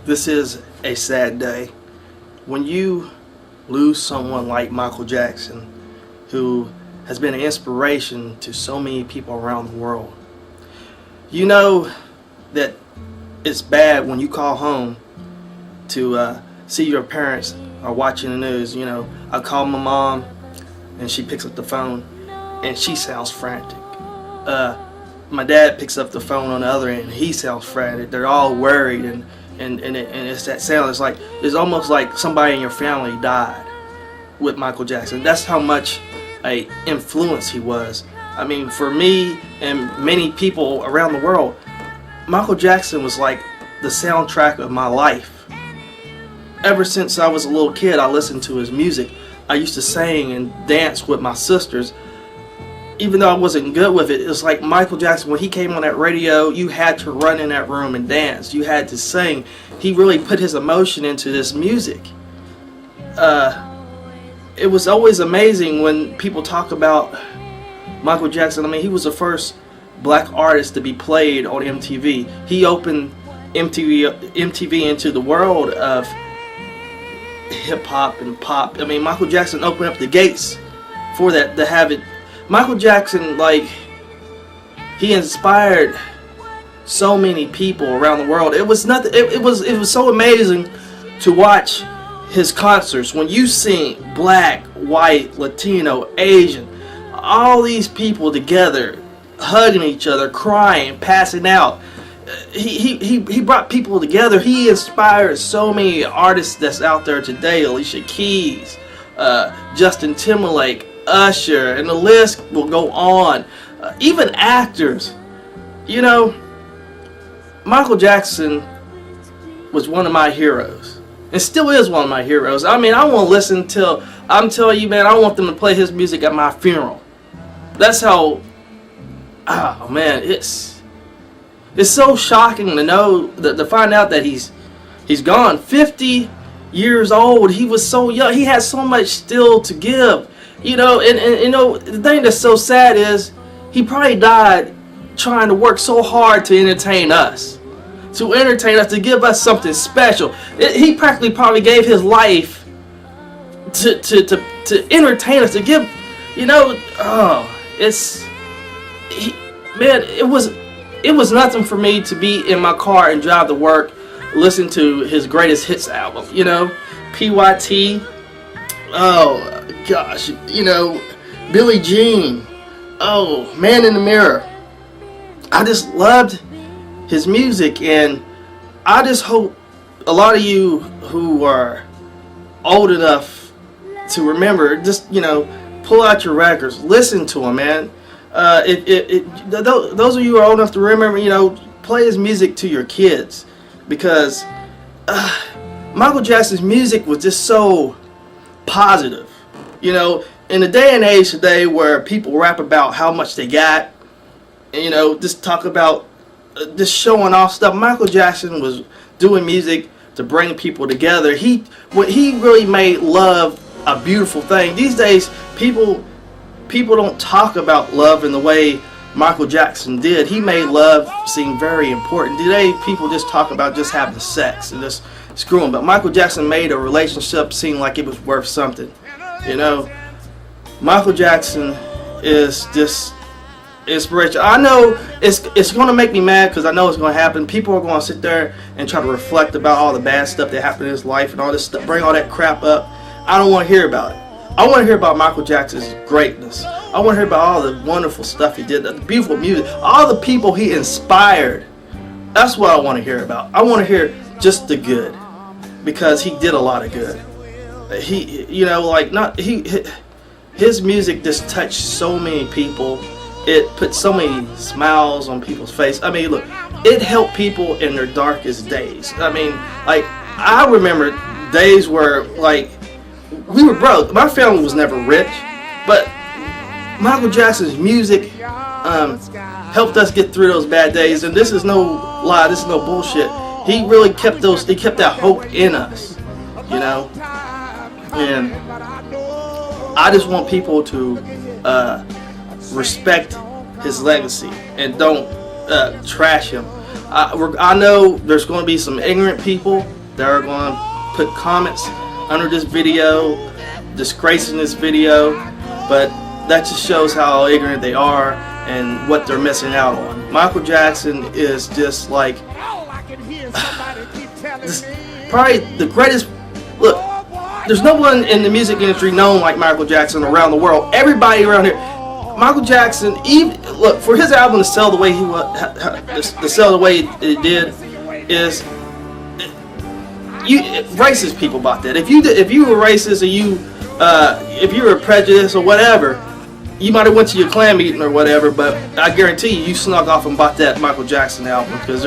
This is a sad day. When you lose someone like Michael Jackson, who has been an inspiration to so many people around the world, you know that it's bad when you call home to see your parents are watching the news. You know, I call my mom and she picks up the phone and she sounds frantic. My dad picks up the phone on the other end, he sounds frantic. They're all worried and it's that sound. It's almost like somebody in your family died with Michael Jackson. That's how much a influence he was. I mean, for me and many people around the world, Michael Jackson was like the soundtrack of my life. Ever since I was a little kid, I listened to his music. I used to sing and dance with my sisters. Even though I wasn't good with it, it's like Michael Jackson, when he came on that radio, you had to run in that room and dance. You had to sing. He really put his emotion into this music. It was always amazing when people talk about Michael Jackson. I mean, he was the first black artist to be played on MTV. He opened MTV into the world of hip-hop and pop. I mean, Michael Jackson opened up the gates for that, to have it. Michael Jackson, like, he inspired so many people around the world. It was nothing. It was so amazing to watch his concerts. When you see black, white, Latino, Asian, all these people together, hugging each other, crying, passing out. He brought people together. He inspired so many artists that's out there today. Alicia Keys, Justin Timberlake, Usher, and the list will go on. Even actors. You know, Michael Jackson was one of my heroes, and still is one of my heroes. I mean, I want to listen till, I'm telling you, man, I want them to play his music at my funeral. That's how. Oh man, it's so shocking to know, to find out that he's gone. 50 years old. He was so young. He had so much still to give. You know, and you know, the thing that's so sad is he probably died trying to work so hard to entertain us. To give us something special. He practically probably gave his life to entertain us, to give, you know, man, it was nothing for me to be in my car and drive to work, listen to his greatest hits album, you know, PYT. Oh gosh, you know, Billie Jean. Oh, Man in the Mirror. I just loved his music, and I just hope a lot of you who are old enough to remember, just, you know, pull out your records, listen to him, man. Those of you who are old enough to remember, you know, play his music to your kids, because Michael Jackson's music was just so positive. You know, in the day and age today where people rap about how much they got, and, you know, just talk about just showing off stuff, Michael Jackson was doing music to bring people together. He really made love a beautiful thing. These days, people don't talk about love in the way Michael Jackson did. He made love seem very important. Today, people just talk about just having sex and just screwing. But Michael Jackson made a relationship seem like it was worth something. You know, Michael Jackson is just inspiration. I know it's going to make me mad, because I know it's going to happen. People are going to sit there and try to reflect about all the bad stuff that happened in his life and all this stuff, bring all that crap up. I don't want to hear about it. I want to hear about Michael Jackson's greatness. I want to hear about all the wonderful stuff he did, the beautiful music, all the people he inspired. That's what I want to hear about. I want to hear just the good, because he did a lot of good. You know, like, his music just touched so many people. It put so many smiles on people's face. I mean, look, it helped people in their darkest days. I mean, like, I remember days where, like, we were broke. My family was never rich, but Michael Jackson's music helped us get through those bad days. And this is no lie. This is no bullshit. He really kept that hope in us, you know. And I just want people to respect his legacy and don't trash him. I know there's going to be some ignorant people that are going to put comments under this video, disgracing this video, but that just shows how ignorant they are and what they're missing out on. Michael Jackson is just like probably the greatest. Look, there's no one in the music industry known like Michael Jackson around the world. Everybody around here, Michael Jackson, even look, for his album to sell the way he was, to sell the way it did, is racist people about that. If you were racist or if you were prejudiced or whatever, you might have went to your clan meeting or whatever. But I guarantee you snuck off and bought that Michael Jackson album because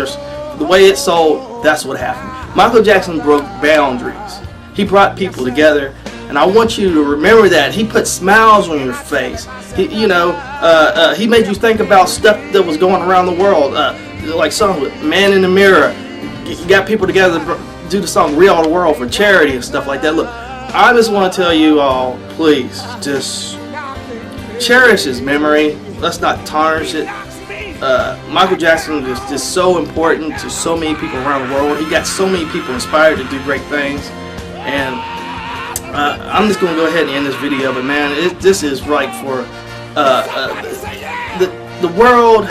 the way it sold. That's what happened. Michael Jackson broke boundaries. He brought people together, and I want you to remember that. He put smiles on your face. He made you think about stuff that was going around the world, like songs with Man in the Mirror. He got people together to do the song Real the World for charity and stuff like that. Look, I just want to tell you all, please, just cherish his memory. Let's not tarnish it. Michael Jackson is just so important to so many people around the world. He got so many people inspired to do great things. And I'm just going to go ahead and end this video. But man, this is right for the world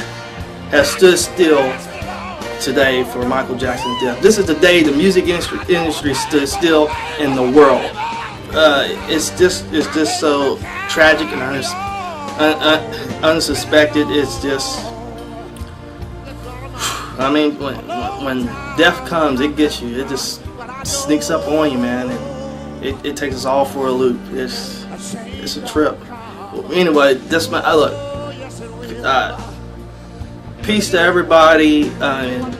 has stood still today for Michael Jackson's death. This is the day the music industry stood still in the world. It's just so tragic and unsuspected. It's just, I mean, when death comes, it gets you. It just sneaks up on you, man. It takes us all for a loop. It's a trip. Anyway, that's my look. Peace to everybody, and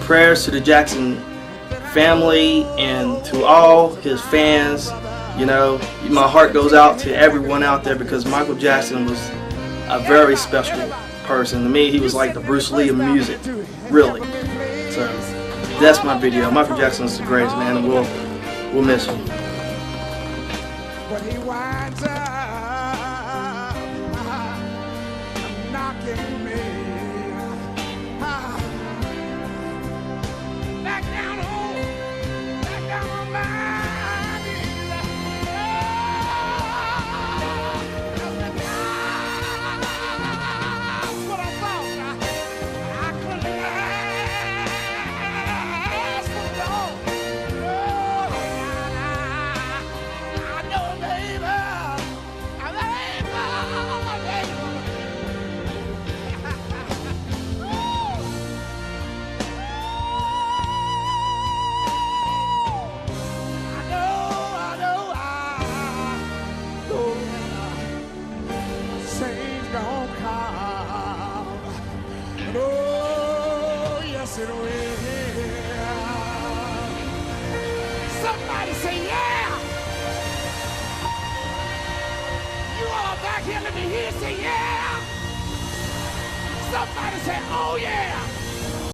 prayers to the Jackson family and to all his fans. You know, my heart goes out to everyone out there because Michael Jackson was a very special person. To me, he was like the Bruce Lee of music, really. So that's my video. Michael Jackson is the greatest, man, and we'll miss him. But he winds up knocking me back down on my knees. That's what I thought. I couldn't last for long. I know, baby. Oh, yes it will. Somebody say yeah. You all back here, let me hear you say yeah. Somebody say oh yeah.